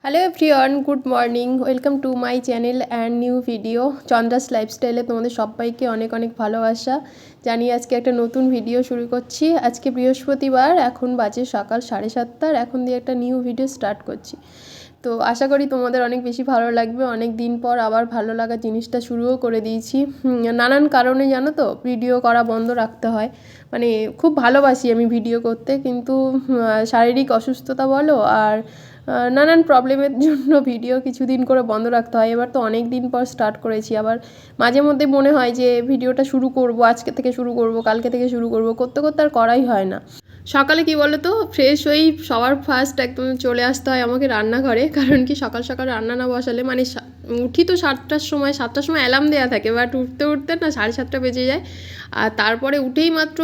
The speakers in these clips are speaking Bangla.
Hello everyone, good morning. Welcome to my channel and new video. Chandra's লাইফস্টাইলে তোমাদের সবাইকে অনেক অনেক ভালোবাসা জানিয়ে আজকে একটা নতুন ভিডিও শুরু করছি। আজকে বৃহস্পতিবার, এখন বাজে সকাল 7:30। এখন দিয়ে একটা নিউ ভিডিও স্টার্ট করছি। তো আশা করি তোমাদের অনেক বেশি ভালো লাগবে। অনেক দিন পর আবার ভালো লাগা জিনিসটা শুরুও করে দিয়েছি। নানান কারণে জানো তো ভিডিও করা বন্ধ রাখতে হয়। মানে খুব ভালোবাসি আমি ভিডিও করতে, কিন্তু শারীরিক অসুস্থতা বলো আর নানান প্রবলেমের জন্য ভিডিও কিছুদিন করে বন্ধ রাখতে হয়। এবার তো অনেক দিন পর স্টার্ট করেছি। আবার মাঝে মধ্যে মনে হয় যে ভিডিওটা শুরু করব, আজকে থেকে শুরু করব, কালকে থেকে শুরু করব, করতে করতে আর করাই হয় না। সকালে কি বলো তো, ফ্রেশ হয়েই সবার ফার্স্ট একদম চলে আসতে হয় আমাকে রান্নাঘরে। কারণ কি সকাল সকাল রান্না না বসালে মানে উঠি তো 7টার সময় অ্যালার্ম দেওয়া থাকে, বাট উঠতে উঠতে না 7:30 বেজে যায়। আর তারপরে উঠেই মাত্র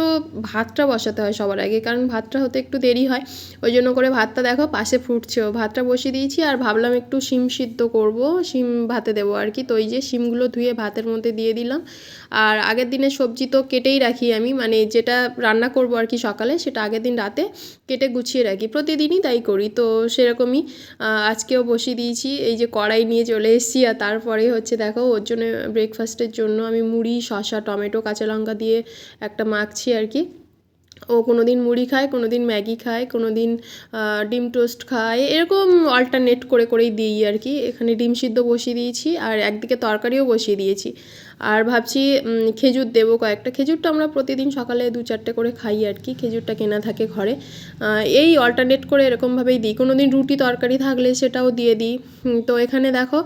ভাতটা বসাতে হয় সবার আগে, কারণ ভাতটা হতে একটু দেরি হয়। ওই জন্য করে ভাতটা দেখো পাশে ফুটছেও, ভাতটা বসিয়ে দিয়েছি। আর ভাবলাম একটু শিম সিদ্ধ করব, শিম ভাতে দেবো আর কি। তো এই যে শিমগুলো ধুয়ে ভাতের মধ্যে দিয়ে দিলাম। আর আগের দিনের সবজি তো কেটেই রাখি আমি, মানে যেটা রান্না করব আর কি সকালে, সেটা আগের দিন রাতে কেটে গুছিয়ে রাখি, প্রতিদিনই তাই করি। তো সেরকমই আজকেও বসিয়ে দিয়েছি। এই যে কড়াই নিয়ে চলে এসেছি। আর তারপরে হচ্ছে দেখো ওর জন্য ব্রেকফাস্টের জন্য আমি মুড়ি, শসা, টমেটো, কাঁচা লঙ্কা দিয়ে একটা মাখছি আর কি। ও কোনো দিন মুড়ি খায়, কোনো দিন ম্যাগি খায়, কোনো দিন ডিম টোস্ট খায়, এরকম অল্টারনেট করে করেই দিই আর কি। এখানে ডিম সিদ্ধ বসিয়ে দিয়েছি আর একদিকে তরকারিও বসিয়ে দিয়েছি। আর ভাবছি খেজুর দেবো কয়েকটা। খেজুরটা আমরা প্রতিদিন সকালে 2-4টে করে খাই আর কি, খেজুরটা কেনা থাকে ঘরে। এই অল্টারনেট করে এরকমভাবেই দিই। কোনো দিন রুটি তরকারি থাকলে সেটাও দিয়ে দিই। তো এখানে দেখো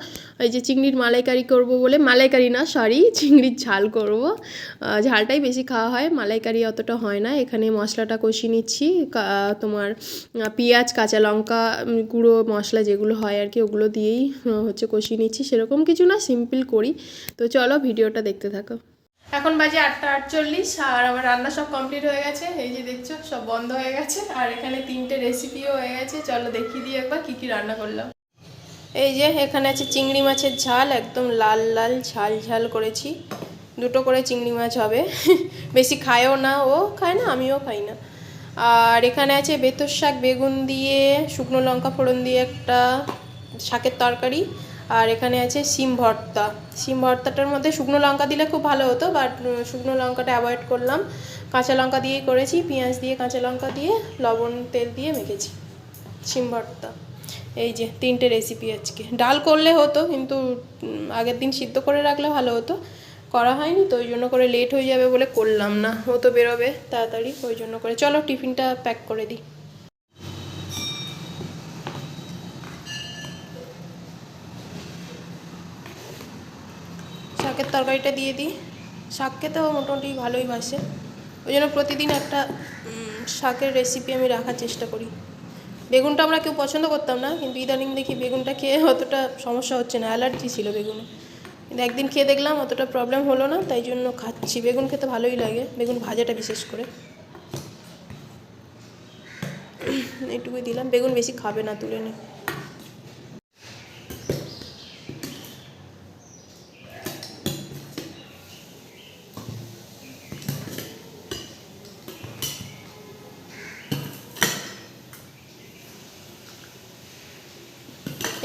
এই যে চিংড়ির মালাইকারি করব বলে, মালাইকারি না সরি, চিংড়ির ঝাল করব। ঝালটাই বেশি খাওয়া হয়, মালাইকারি অতটা হয় না। এখানে মশলাটা কষিয়ে নিচ্ছি, তোমার পেঁয়াজ, কাঁচা লঙ্কা, গুঁড়ো মশলা যেগুলো হয় আর কি, ওগুলো দিয়েই হচ্ছে কষিয়ে নিচ্ছি। সেরকম কিছু না, সিম্পল করি। তো চলো ভিডিওটা দেখতে থাকো। এখন বাজে 8:48 আর আমার রান্না সব কমপ্লিট হয়ে গেছে। এই যে দেখছো সব বন্ধ হয়ে গেছে। আর এখানে 3টে রেসিপিও হয়ে গেছে। চলো দেখিয়ে দিই একবার কী কী রান্না করলাম। এই যে এখানে আছে চিংড়ি মাছের ঝাল, একদম লাল লাল ঝাল ঝাল করেছি। 2টো করে চিংড়ি মাছ হবে। বেশি খায়ও না, ও খায় না, আমিও খাই না। আর এখানে আছে বেতর শাক বেগুন দিয়ে, শুকনো লঙ্কা ফোড়ন দিয়ে একটা শাকের তরকারি। আর এখানে আছে শিম ভর্তা। শিম ভর্তাটার মধ্যে শুকনো লঙ্কা দিলে খুব ভালো হতো, বাট শুকনো লঙ্কাটা অ্যাভয়েড করলাম। কাঁচা লঙ্কা দিয়েই করেছি, পেঁয়াজ দিয়ে, কাঁচা লঙ্কা দিয়ে, লবণ তেল দিয়ে মেখেছি শিম ভর্তা। এই যে 3টে রেসিপি আজকে। ডাল করলে হতো, কিন্তু আগের দিন সিদ্ধ করে রাখলে ভালো হতো, করা হয়নি। তো ওই জন্য করে লেট হয়ে যাবে বলে করলাম না। ও তো বেরোবে তাড়াতাড়ি, ওই জন্য করে। চলো টিফিনটা প্যাক করে দিই। শাকের তরকারিটা দিয়ে দিই। শাক খেতেও মোটামুটি ভালোই বাসে, ওই জন্য প্রতিদিন একটা শাকের রেসিপি আমি রাখার চেষ্টা করি। বেগুনটা আমরা কেউ পছন্দ করতাম না, কিন্তু ইদানিং দেখি বেগুনটা খেয়ে অতটা সমস্যা হচ্ছে না। অ্যালার্জি ছিল বেগুনে, কিন্তু একদিন খেয়ে দেখলাম অতটা প্রবলেম হলো না, তাই জন্য খাচ্ছি। বেগুন খেতে ভালোই লাগে, বেগুন ভাজাটা বিশেষ করে। এইটুকুই দিলাম, বেগুন বেশি খাবে না, তুলে নি।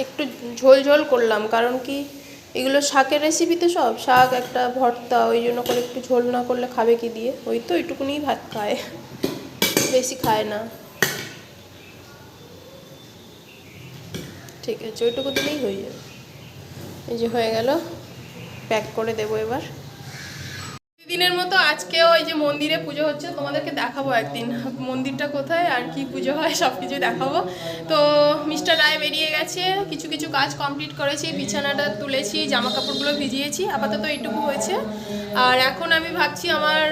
একটু ঝোল ঝোল করলাম, কারণ কি এগুলো শাকের রেসিপিতে সব শাক একটা ভর্তা, ওই জন্য করে একটু ঝোল না করলে খাবে কি দিয়ে। ওই তো এইটুকুনি ভাত খায়, বেশি খায় না। ঠিক আছে, ওইটুকু দিলেই হয়ে যাবে। এই যে হয়ে গেল, প্যাক করে দেবো এবার। দিনের মতো আজকেও এই যে মন্দিরে পুজো হচ্ছে, তোমাদেরকে দেখাবো একদিন মন্দিরটা কোথায় আর কি পুজো হয়, সব কিছুই দেখাবো। তো মিস্টার রায় বেরিয়ে গেছে, কিছু কিছু কাজ কমপ্লিট করেছি, বিছানাটা তুলেছি, জামা কাপড়গুলো ভিজিয়েছি, আপাতত এইটুকু হয়েছে। আর এখন আমি ভাবছি আমার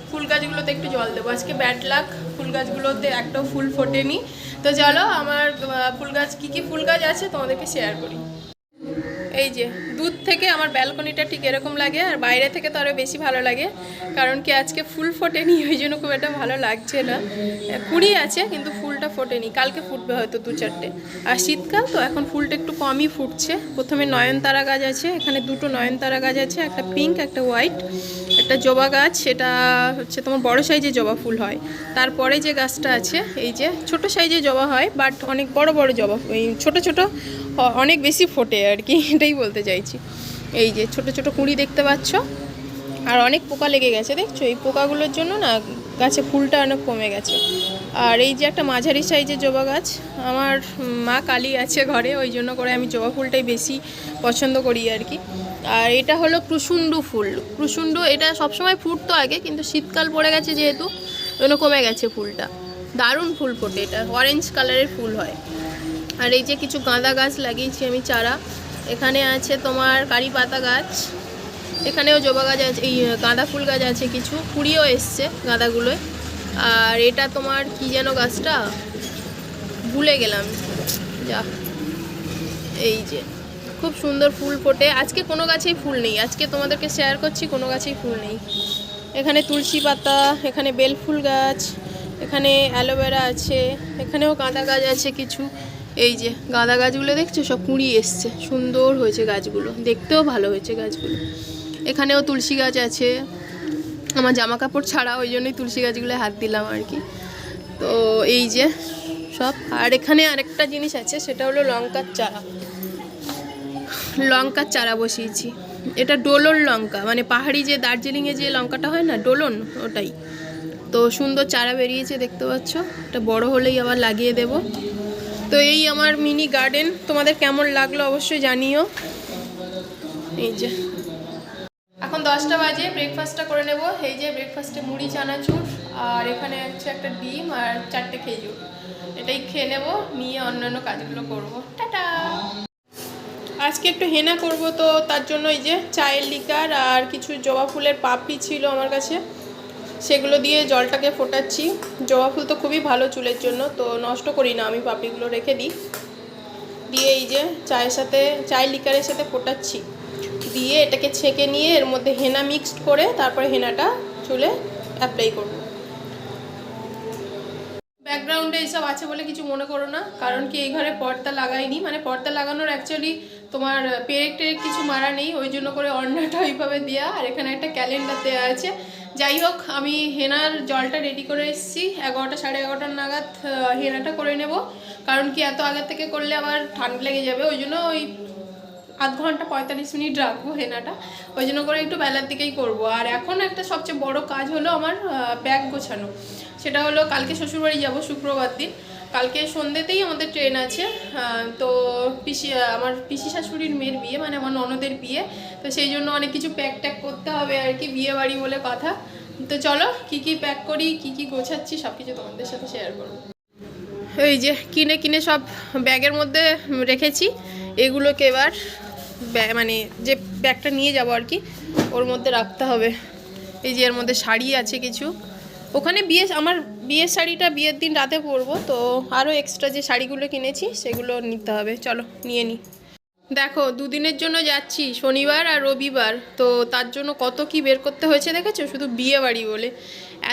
ফুল গাছগুলোতে একটু জল দেবো। আজকে ব্যাড লাক, ফুল গাছগুলোতে একটাও ফুল ফোটেনি। তো চলো আমার ফুল গাছ কী কী ফুল গাছ আছে তোমাদেরকে শেয়ার করি। এই যে দূর থেকে আমার ব্যালকনিটা ঠিক এরকম লাগে, আর বাইরে থেকে তো আরও বেশি ভালো লাগে, কারণ কি আজকে ফুল ফোটেনি, ওই জন্য খুব একটা ভালো লাগছে না। কুড়ি আছে কিন্তু ফুলটা ফোটেনি, কালকে ফুটবে হয়তো 2-4টে। আর শীতকাল তো এখন ফুলটা একটু কমই ফুটছে। প্রথমে নয়নতারা গাছ আছে, এখানে দুটো নয়নতারা গাছ আছে, একটা পিঙ্ক একটা হোয়াইট। একটা জবা গাছ, সেটা হচ্ছে তোমার বড় সাইজে জবা ফুল হয়। তারপরে যে গাছটা আছে এই যে ছোট সাইজে জবা হয়, বাট অনেক বড় বড় জবা, এই ছোট ছোট অনেক বেশি ফোটে আর কি, এটাই বলতে চাইছি। এই যে ছোট ছোট কুঁড়ি দেখতে পাচ্ছ, আর অনেক পোকা লেগে গেছে দেখছো, এই পোকাগুলোর জন্য না গাছে ফুলটা অনেক কমে গেছে। আর এই যে একটা মাঝারি সাইজের জবা গাছ, আমার মা কালী আছে ঘরে, ওই জন্য করে আমি জবা ফুলটাই বেশি পছন্দ করি আর কি। আর এটা হলো কুসুন্ডু ফুল। কুসুন্ডু এটা সবসময় ফুটতো আগে, কিন্তু শীতকাল পড়ে গেছে যেহেতু জন্য কমে গেছে ফুলটা। দারুণ ফুল ফোটে, এটা অরেঞ্জ কালারের ফুল হয়। আর এই যে কিছু গাঁদা গাছ লাগিয়েছি আমি চারা। এখানে আছে তোমার কারি পাতা গাছ, এখানেও জবা গাছ আছে, এই গাঁদা ফুল গাছ আছে, কিছু কুড়িও এসছে গাঁদাগুলোয়। আর এটা তোমার কি যেন গাছটা ভুলে গেলাম, যা। এই যে খুব সুন্দর ফুল ফোটে। আজকে কোনো গাছেই ফুল নেই, আজকে তোমাদেরকে শেয়ার করছি কোনো গাছেই ফুল নেই। এখানে তুলসী পাতা, এখানে বেল ফুল গাছ, এখানে অ্যালোভেরা আছে, এখানেও গাঁদা গাছ আছে কিছু। এই যে গাঁদা গাছগুলো দেখছো সব কুঁড়ি এসছে, সুন্দর হয়েছে গাছগুলো, দেখতেও ভালো হয়েছে গাছগুলো। এখানেও তুলসী গাছ আছে, আমার জামা কাপড় ছাড়া, ওই জন্যই তুলসী গাছগুলো হাত দিলাম আর কি। তো এই যে সব। আর এখানে আরেকটা জিনিস আছে, সেটা হলো লঙ্কার চারা। লঙ্কার চারা বসিয়েছি, এটা ডোলন লঙ্কা, মানে পাহাড়ি যে দার্জিলিংয়ে যে লঙ্কাটা হয় না ডোলন, ওটাই। তো সুন্দর চারা বেরিয়েছে দেখতে পাচ্ছ, এটা বড় হলেই আবার লাগিয়ে দেব। তো এই আমার মিনি গার্ডেন, তোমাদের কেমন লাগলো অবশ্যই জানিও। এই যে এখন 10টা বাজে, ব্রেকফাস্টটা করে নেব। এই যে ব্রেকফাস্টে মুড়ি চানাচুর, আর এখানে হচ্ছে একটা ডিম আর 4টে খেজুর, এটাই খেয়ে নেব, নিয়ে অন্যান্য কাজগুলো করব। টাটা। আজকে একটু হেনা করব, তো তার জন্য এই যে চায়ের লিকার আর কিছু জবা ফুলের পাপড়ি ছিল আমার কাছে, সেগুলো দিয়ে জলটাকে ফোটাচ্ছি। জবা ফুল তো খুবই ভালো চুলের জন্য, তো নষ্ট করি না আমি, পাপড়িগুলো রেখে দিই। দিয়ে এই যে চায়ের সাথে, চায়ের লিকারের সাথে ফোটাচ্ছি, দিয়ে এটাকে ছেঁকে নিয়ে এর মধ্যে হেনা মিক্সড করে তারপরে হেনাটা চুলে অ্যাপ্লাই করব। ব্যাকগ্রাউন্ডে এইসব আছে বলে কিছু মনে করো না, কারণ কি এই ঘরে পর্দা লাগাইনি, মানে পর্দা লাগানোর অ্যাকচুয়ালি তোমার পেরেক টেরেক কিছু মারা নেই, ওই জন্য করে অন্যটা ওইভাবে দেওয়া। আর এখানে একটা ক্যালেন্ডার দেওয়া আছে। যাই হোক, আমি হেনার জলটা রেডি করে এসেছি, 11টা 11:30 নাগাদ হেনাটা করে নেব। কারণ কি এত আগের থেকে করলে আবার ঠান্ডা লেগে যাবে, ওই জন্য ওই আধ ঘন্টা 45 মিনিট রাখবো হেনাটা, ওই জন্য করে একটু বেলার দিকেই করব। আর এখন একটা সবচেয়ে বড় কাজ হলো আমার ব্যাগ গোছানো। সেটা হলো কালকে শ্বশুরবাড়ি যাব শুক্রবার দিন, কালকে সন্ধ্যেতেই আমাদের ট্রেন আছে। তো আমার পিসি শাশুড়ির মেয়ের বিয়ে, মানে আমার ননদের বিয়ে, তো সেই জন্য অনেক কিছু প্যাক ট্যাক করতে হবে আর কি, বিয়ে বাড়ি বলে কথা। তো চলো কি কি প্যাক করি, কি কি গোছাচ্ছি সব কিছু তোমাদের সাথে শেয়ার করবো। এই যে কিনে কিনে সব ব্যাগের মধ্যে রেখেছি, এগুলোকে এবার মানে যে ব্যাগটা নিয়ে যাব আর কি, ওর মধ্যে রাখতে হবে। এই যে এর মধ্যে শাড়ি আছে কিছু, ওখানে আমার বিয়ের শাড়িটা বিয়ের দিন রাতে পরবো, তো আরও এক্সট্রা যে শাড়িগুলো কিনেছি সেগুলো নিতে হবে, চলো নিয়ে নিই। দেখো 2 দিনের জন্য যাচ্ছি, শনিবার আর রবিবার, তো তার জন্য কত কি বের করতে হয়েছে দেখেছো, শুধু বিয়ে বাড়ি বলে।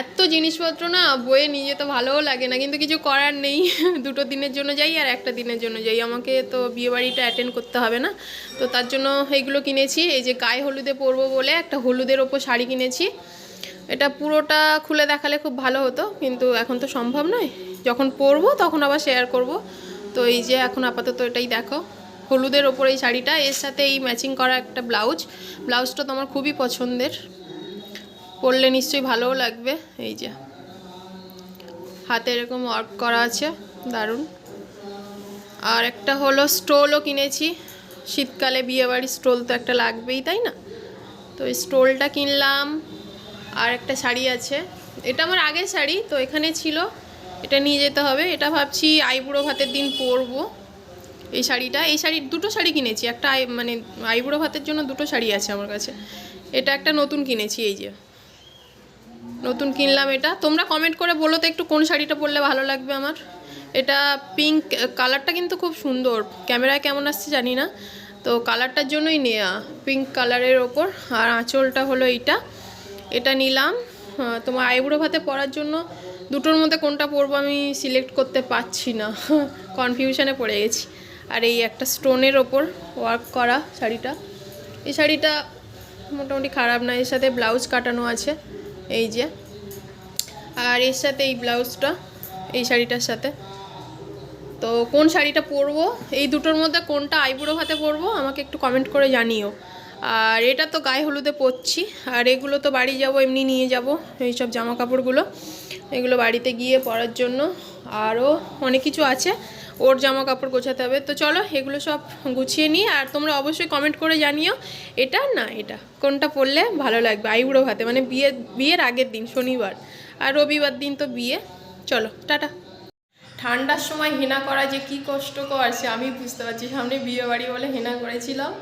এত জিনিসপত্র না বয়ে নিয়ে যেতে ভালোও লাগে না, কিন্তু কিছু করার নেই। 2 দিনের জন্য যাই আর 1 দিনের জন্য যাই, আমাকে তো বিয়ে বাড়িটা অ্যাটেন্ড করতে হবে না, তো তার জন্য এইগুলো কিনেছি। এই যে গায়ে হলুদে পরবো বলে একটা হলুদের ওপর শাড়ি কিনেছি, এটা পুরোটা খুলে দেখালে খুব ভালো হতো, কিন্তু এখন তো সম্ভব নয়, যখন পরবো তখন আবার শেয়ার করব। তো এই যে এখন আপাতত এটাই দেখো, হলুদের ওপর এই শাড়িটা, এর সাথে এই ম্যাচিং করা একটা ব্লাউজটা তো আমার খুবই পছন্দের, পরলে নিশ্চয়ই ভালোও লাগবে। এই যে হাতে এরকম ওয়ার্ক করা আছে, দারুণ। আর একটা হলো স্টোলও কিনেছি, শীতকালে বিয়েবাড়ির স্টোল তো একটা লাগবেই, তাই না? তো এই স্টোলটা কিনলাম। আর একটা শাড়ি আছে, এটা আমার আগের শাড়ি, তো এখানে ছিল, এটা নিয়ে যেতে হবে। এটা ভাবছি আইবুড়ো ভাতের দিন পরবো এই শাড়িটা। এই দুটো শাড়ি কিনেছি, একটা মানে আইবুড়ো ভাতের জন্য 2টো শাড়ি আছে আমার কাছে। এটা একটা নতুন কিনেছি, এই যে নতুন কিনলাম এটা। তোমরা কমেন্ট করে বলো তো একটু কোন শাড়িটা পরলে ভালো লাগবে আমার। এটা পিঙ্ক কালারটা, কিন্তু খুব সুন্দর, ক্যামেরায় কেমন আসছে জানি না, তো কালারটার জন্যই নেওয়া, পিঙ্ক কালারের ওপর। আর আঁচলটা হলো এটা নিলাম তোমার আইবুড়ো ভাতে পরার জন্য দুটোর মধ্যে কোনটা পরবো আমি সিলেক্ট করতে পারছি না, কনফিউশনে পড়ে গেছি। আর এই একটা স্টোনের ওপর ওয়ার্ক করা শাড়িটা, এই শাড়িটা মোটামুটি খারাপ না, এর সাথে ব্লাউজ কাটানো আছে এই যে, আর এর সাথে এই ব্লাউজটা এই শাড়িটার সাথে। তো কোন শাড়িটা পরবো, এই দুটোর মধ্যে কোনটা আইবুড়ো ভাতে পরবো আমাকে একটু কমেন্ট করে জানিও। আর এটা তো গায়ে হলুদে পরছি, আর এগুলো তো বাড়ি যাব এমনি নিয়ে যাব, এইসব জামা কাপড়গুলো এগুলো বাড়িতে গিয়ে পরার জন্য। আরও অনেক কিছু আছে, ওর জামা কাপড় গোছাতে হবে। তো চলো এগুলো সব গুছিয়ে নিই, আর তোমরা অবশ্যই কমেন্ট করে জানিও এটা না এটা কোনটা পরলে ভালো লাগবে আইবুড়ো ভাতে, মানে বিয়ের আগের দিন শনিবার, আর রবিবার দিন তো বিয়ে। চলো টাটা। ঠান্ডার সময় হেনা করা যে কী কষ্টকর সে আমি বুঝতে পারছি, সামনে বিয়ে বাড়ি বলে হেনা করেছিলাম,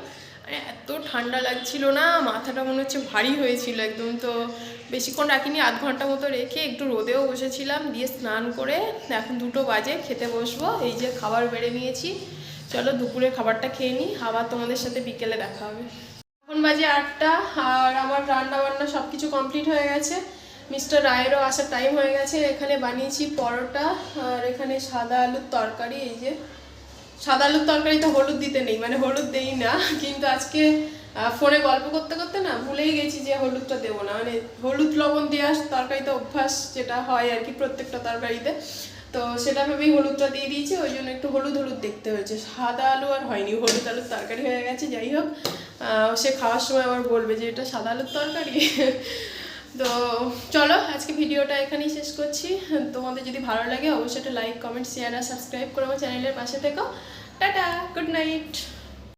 মানে এত ঠান্ডা লাগছিল না, মাথাটা মনে হচ্ছে ভারী হয়েছিল একদম। তো বেশিক্ষণ রাখিনি, আধ ঘন্টা মতো রেখে একটু রোদেও বসেছিলাম, দিয়ে স্নান করে এখন 2টো বাজে, খেতে বসবো। এই যে খাবার বেড়ে নিয়েছি, চলো দুপুরের খাবারটা খেয়ে নিই, আবার তোমাদের সাথে বিকেলে দেখা হবে। এখন বাজে 8টা, আর আমার রান্না বান্না সব কিছু কমপ্লিট হয়ে গেছে, মিস্টার রায়েরও আসার টাইম হয়ে গেছে। এখানে বানিয়েছি পরোটা, আর এখানে সাদা আলুর তরকারি। এই যে সাদা আলুর তরকারিতে হলুদ দিতে নেই, মানে হলুদ দেই না, কিন্তু আজকে ফোনে গল্প করতে করতে না ভুলেই গেছি যে হলুদটা দেবো না, মানে হলুদ লবণ দেওয়া তরকারিতে অভ্যাস যেটা হয় আর কি প্রত্যেকটা তরকারিতে, তো সেটা ভেবেই হলুদটা দিয়ে দিয়েছি, ওই জন্য একটু হলুদ হলুদ দেখতে হয়েছে। সাদা আলু আর হয়নি, হলুদ আলুর তরকারি হয়ে গেছে। যাই হোক, সে খাওয়ার সময় আবার বলবে যে এটা সাদা আলুর তরকারি। তো চলো আজকে ভিডিওটা এখানেই শেষ করছি। তোমাদের যদি ভালো লাগে অবশ্যই একটা লাইক, কমেন্ট, শেয়ার আর সাবস্ক্রাইব করে আমার চ্যানেলের পাশে থেকো। Tata, good night.